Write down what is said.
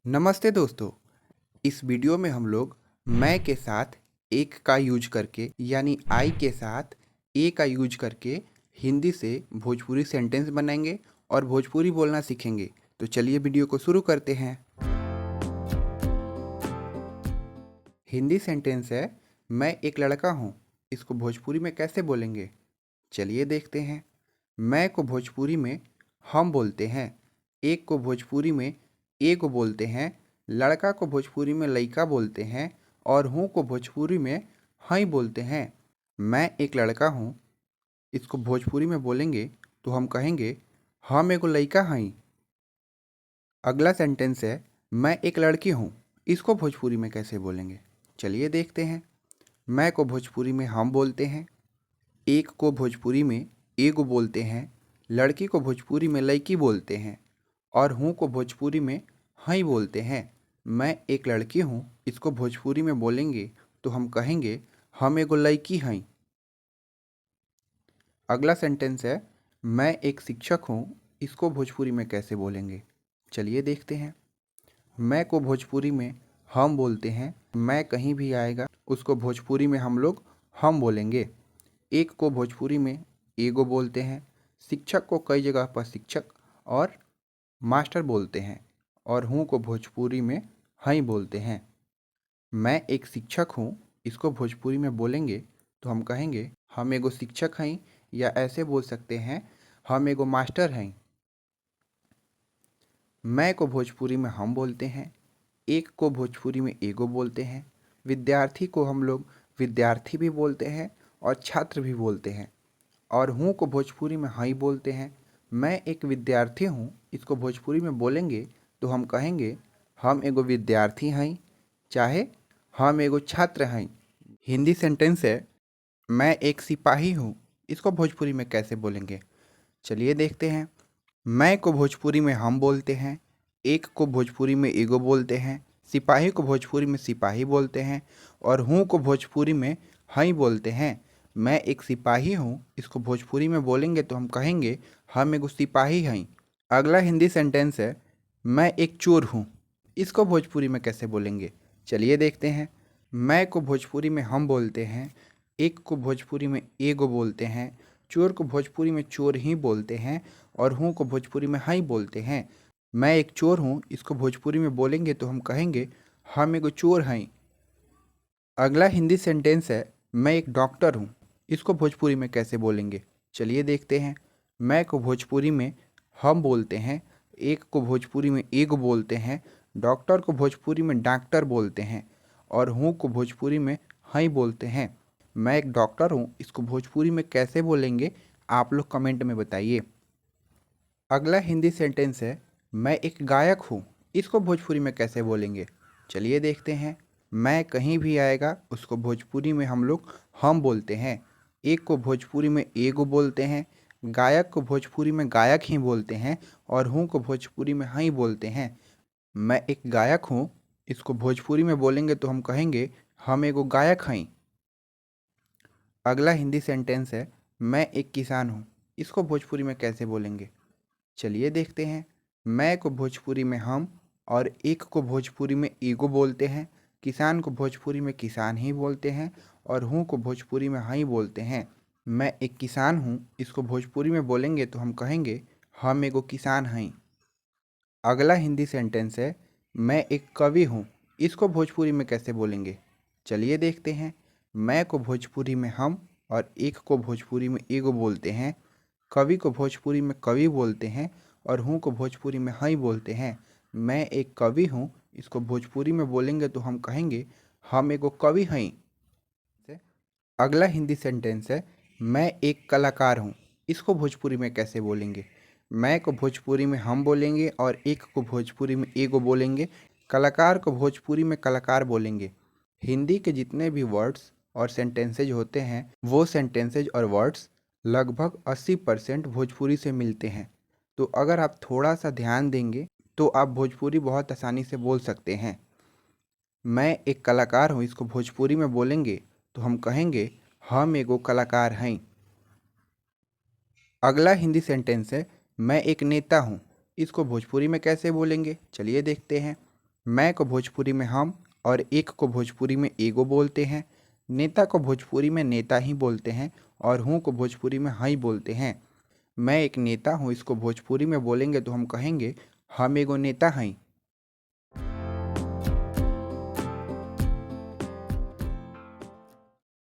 नमस्ते दोस्तों। इस वीडियो में हम लोग मैं के साथ एक का यूज करके यानी आई के साथ ए का यूज करके हिंदी से भोजपुरी सेंटेंस बनाएंगे और भोजपुरी बोलना सीखेंगे। तो चलिए वीडियो को शुरू करते हैं। हिंदी सेंटेंस है, मैं एक लड़का हूँ। इसको भोजपुरी में कैसे बोलेंगे, चलिए देखते हैं। मैं को भोजपुरी में हम बोलते हैं, एक को भोजपुरी में ए को बोलते हैं, लड़का को भोजपुरी में लइका बोलते हैं और हूँ को भोजपुरी में हई बोलते हैं। मैं एक लड़का हूँ, इसको भोजपुरी में बोलेंगे तो हम कहेंगे हम एगो लइका हई। अगला सेंटेंस है, मैं एक लड़की हूँ। इसको भोजपुरी में कैसे बोलेंगे, चलिए देखते हैं। मैं को भोजपुरी में हम बोलते हैं, एक को भोजपुरी में एगो बोलते हैं, लड़की को भोजपुरी में लड़की बोलते हैं और हूँ को भोजपुरी में हई बोलते हैं। मैं एक लड़की हूँ, इसको भोजपुरी में बोलेंगे तो हम कहेंगे हम एगो लड़की हई। अगला सेंटेंस है, मैं एक शिक्षक हूँ। इसको भोजपुरी में कैसे बोलेंगे, चलिए देखते हैं। मैं को भोजपुरी में हम बोलते हैं, मैं कहीं भी आएगा उसको भोजपुरी में हम लोग हम बोलेंगे। एक को भोजपुरी में एगो बोलते हैं, शिक्षक को कई जगह पर शिक्षक और मास्टर बोलते हैं और हूँ को भोजपुरी में हई बोलते हैं। मैं एक शिक्षक हूँ, इसको भोजपुरी में बोलेंगे तो हम कहेंगे हम एगो शिक्षक हई, या ऐसे बोल सकते हैं हम एगो मास्टर हई। मैं को भोजपुरी में हम बोलते हैं, एक को भोजपुरी में एगो बोलते हैं, विद्यार्थी को हम लोग विद्यार्थी भी बोलते हैं और छात्र भी बोलते हैं और हूँ को भोजपुरी में हई बोलते हैं। मैं एक विद्यार्थी हूँ, इसको भोजपुरी में बोलेंगे तो हम कहेंगे हम एगो विद्यार्थी हई, चाहे हम एगो छात्र हई। हिंदी सेंटेंस है, मैं एक सिपाही हूँ। इसको भोजपुरी में कैसे बोलेंगे, चलिए देखते हैं। मैं को भोजपुरी में हम बोलते हैं, एक को भोजपुरी में एगो बोलते हैं, सिपाही को भोजपुरी में सिपाही बोलते हैं और हूँ को भोजपुरी में हई बोलते हैं। मैं एक सिपाही हूँ, इसको भोजपुरी में बोलेंगे तो हम कहेंगे हम एगो सिपाही हई। अगला हिंदी सेंटेंस है, मैं एक चोर हूँ। इसको भोजपुरी में कैसे बोलेंगे, चलिए देखते हैं। मैं को भोजपुरी में हम बोलते हैं, एक को भोजपुरी में एगो बोलते हैं, चोर को भोजपुरी में चोर ही बोलते हैं और हूँ को भोजपुरी में हई बोलते हैं। मैं एक चोर हूँ, इसको भोजपुरी में बोलेंगे तो हम कहेंगे हम एगो चोर हई। अगला हिंदी सेंटेंस है, मैं एक डॉक्टर हूँ। इसको भोजपुरी में कैसे बोलेंगे, चलिए देखते हैं। मैं को भोजपुरी में हम बोलते हैं, एक को भोजपुरी में एगो बोलते हैं, डॉक्टर को भोजपुरी में डॉक्टर बोलते हैं और हूँ को भोजपुरी में हई बोलते हैं। मैं एक डॉक्टर हूँ, इसको भोजपुरी में कैसे बोलेंगे आप लोग कमेंट में बताइए। अगला हिंदी सेंटेंस है, मैं एक गायक हूँ। इसको भोजपुरी में कैसे बोलेंगे, चलिए देखते हैं। मैं कहीं भी आएगा उसको भोजपुरी में हम लोग हम बोलते हैं, एक को भोजपुरी में एगो बोलते हैं, गायक को भोजपुरी में गायक ही बोलते हैं और हूँ को भोजपुरी में हई बोलते हैं। मैं एक गायक हूँ, इसको भोजपुरी में बोलेंगे तो हम कहेंगे हम एगो गायक हई। अगला हिंदी सेंटेंस है, मैं एक किसान हूँ। इसको भोजपुरी में कैसे बोलेंगे, चलिए देखते हैं। मैं को भोजपुरी में हम और एक को भोजपुरी में एगो बोलते हैं, किसान को भोजपुरी में किसान ही बोलते हैं और हूँ को भोजपुरी में हई बोलते हैं। मैं एक किसान हूँ, इसको भोजपुरी में बोलेंगे तो हम कहेंगे हम एगो किसान हई। अगला हिंदी सेंटेंस है, मैं एक कवि हूँ। इसको भोजपुरी में कैसे बोलेंगे, चलिए देखते हैं। मैं को भोजपुरी में हम और एक को भोजपुरी में एगो बोलते हैं, कवि को भोजपुरी में कवि बोलते हैं और हूँ को भोजपुरी में हई बोलते हैं। मैं एक कवि हूँ, इसको भोजपुरी में बोलेंगे तो हम कहेंगे हम एगो कवि हई। अगला हिंदी सेंटेंस है, मैं एक कलाकार हूँ। इसको भोजपुरी में कैसे बोलेंगे, मैं को भोजपुरी में हम बोलेंगे और एक को भोजपुरी में एगो बोलेंगे, कलाकार को भोजपुरी में कलाकार बोलेंगे। हिंदी के जितने भी वर्ड्स और सेंटेंसेज होते हैं वो सेंटेंसेज और वर्ड्स लगभग 80% भोजपुरी से मिलते हैं। तो अगर आप थोड़ा सा ध्यान देंगे तो आप भोजपुरी बहुत आसानी से बोल सकते हैं। मैं एक कलाकार हूँ, इसको भोजपुरी में बोलेंगे तो हम कहेंगे हम एगो कलाकार हैं। अगला हिंदी सेंटेंस है, मैं एक नेता हूँ। इसको भोजपुरी में कैसे बोलेंगे, चलिए देखते हैं। मैं को भोजपुरी में हम और एक को भोजपुरी में एगो बोलते हैं। नेता को भोजपुरी में नेता ही बोलते हैं और हूँ को भोजपुरी में हई बोलते हैं। मैं एक नेता हूँ, इसको भोजपुरी में बोलेंगे तो हम कहेंगे हम एगो नेता हई।